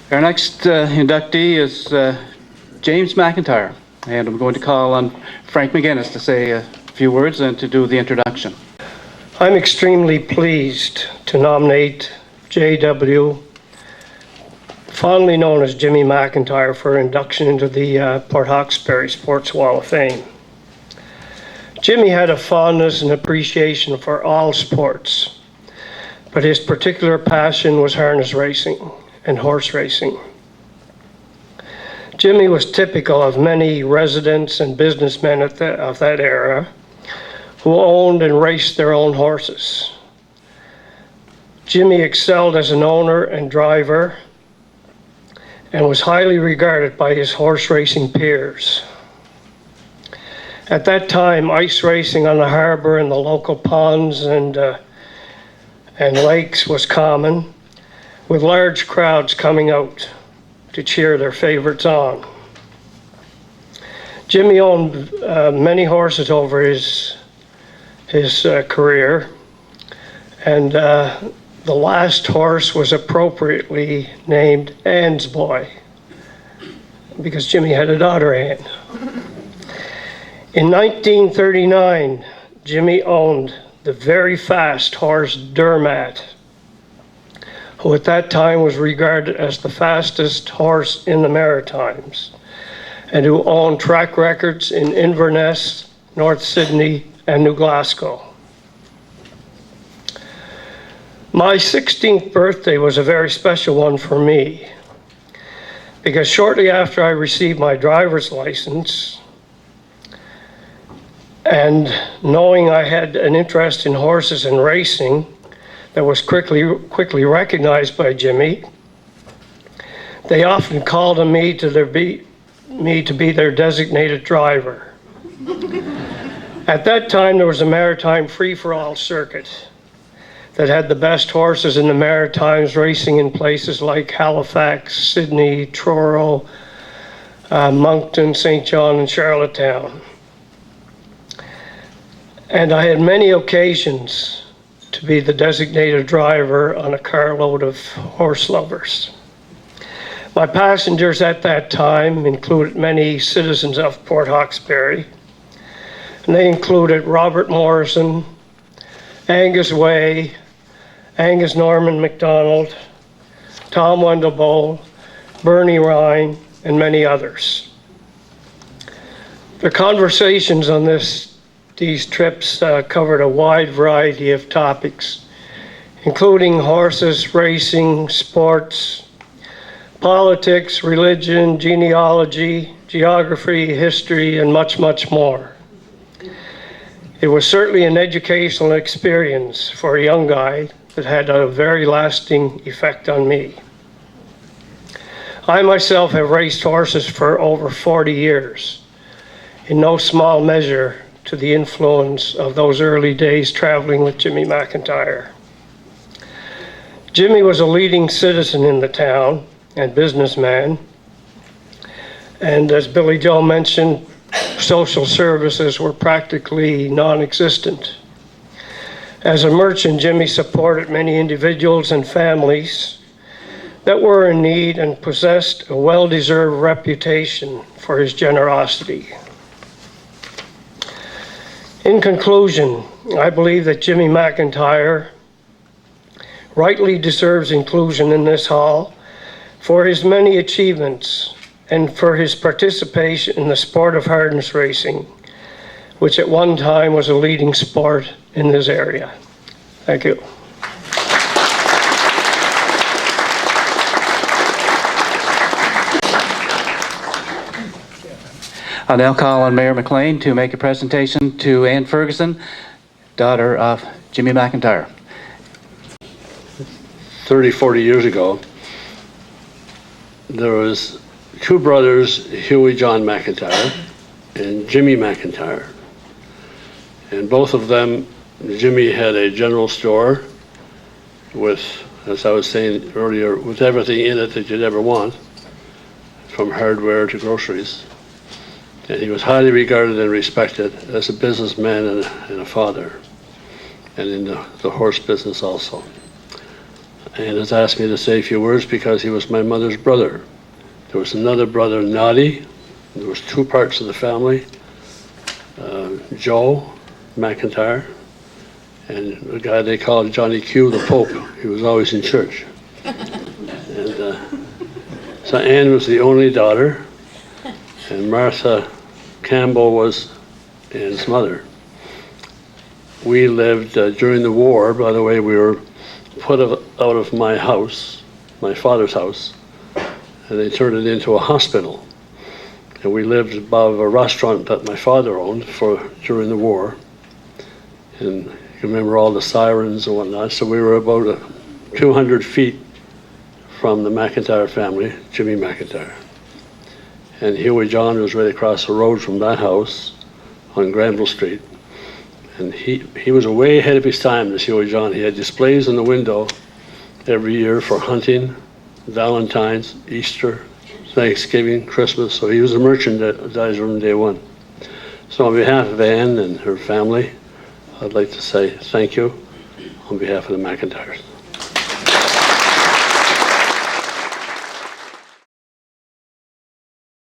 Our next inductee is James MacIntyre, and I'm going to call on Frank McGuinness to say a few words and to do the introduction. I'm extremely pleased to nominate J.W., fondly known as Jimmy MacIntyre, for induction into the Port Hawkesbury Sports Wall of Fame. Jimmy had a fondness and appreciation for all sports, but his particular passion was harness racing and horse racing. Jimmy was typical of many residents and businessmen of that era who owned and raced their own horses. Jimmy excelled as an owner and driver and was highly regarded by his horse racing peers. At that time, ice racing on the harbor and the local ponds and lakes was common, with large crowds coming out to cheer their favorites on. Jimmy owned many horses over his career, and the last horse was appropriately named Anne's Boy, because Jimmy had a daughter, Anne. In 1939, Jimmy owned the very fast horse Dermat, who at that time was regarded as the fastest horse in the Maritimes, and who owned track records in Inverness, North Sydney, and New Glasgow. My 16th birthday was a very special one for me, because shortly after I received my driver's license, and knowing I had an interest in horses and racing that was quickly recognized by Jimmy, they often called on me to be their designated driver. At that time, there was a maritime free-for-all circuit that had the best horses in the Maritimes, racing in places like Halifax, Sydney, Truro, Moncton, St. John, and Charlottetown. And I had many occasions to be the designated driver on a carload of horse lovers. My passengers at that time included many citizens of Port Hawkesbury, and they included Robert Morrison, Angus Way, Angus Norman MacDonald, Tom Wendell, Bernie Ryan, and many others. The conversations on these trips covered a wide variety of topics, including horses, racing, sports, politics, religion, genealogy, geography, history, and much, much more. It was certainly an educational experience for a young guy that had a very lasting effect on me. I myself have raced horses for over 40 years, in no small measure to the influence of those early days traveling with Jimmy MacIntyre. Jimmy was a leading citizen in the town and businessman, and as Billy Joe mentioned, social services were practically non-existent. As a merchant, Jimmy supported many individuals and families that were in need and possessed a well-deserved reputation for his generosity. In conclusion, I believe that Jimmy MacIntyre rightly deserves inclusion in this hall for his many achievements and for his participation in the sport of harness racing, which at one time was a leading sport in this area. Thank you. I'll now call on Mayor McLean to make a presentation to Anne Ferguson, daughter of Jimmy MacIntyre. 40 years ago, there was two brothers, Huey John MacIntyre and Jimmy MacIntyre. And both of them, Jimmy had a general store with, as I was saying earlier, with everything in it that you'd ever want, from hardware to groceries. And he was highly regarded and respected as a businessman and a father, and in the horse business also. and has asked me to say a few words because he was my mother's brother. There was another brother, Noddy. There was two parts of the family, Joe MacIntyre, and a guy they called Johnny Q, the Pope. He was always in church. And so Anne was the only daughter, and Martha Campbell was Anne's mother. We lived during the war. By the way, we were put out of my house, my father's house, and they turned it into a hospital. And we lived above a restaurant that my father owned during the war. And you remember all the sirens and whatnot. So we were about 200 feet from the MacIntyre family, Jimmy MacIntyre. And Huey John was right across the road from that house on Granville Street. And he was way ahead of his time, this Huey John. He had displays in the window every year for hunting, Valentine's, Easter, Thanksgiving, Christmas. So he was a merchandiser from day one. So on behalf of Anne and her family, I'd like to say thank you on behalf of the MacIntyres.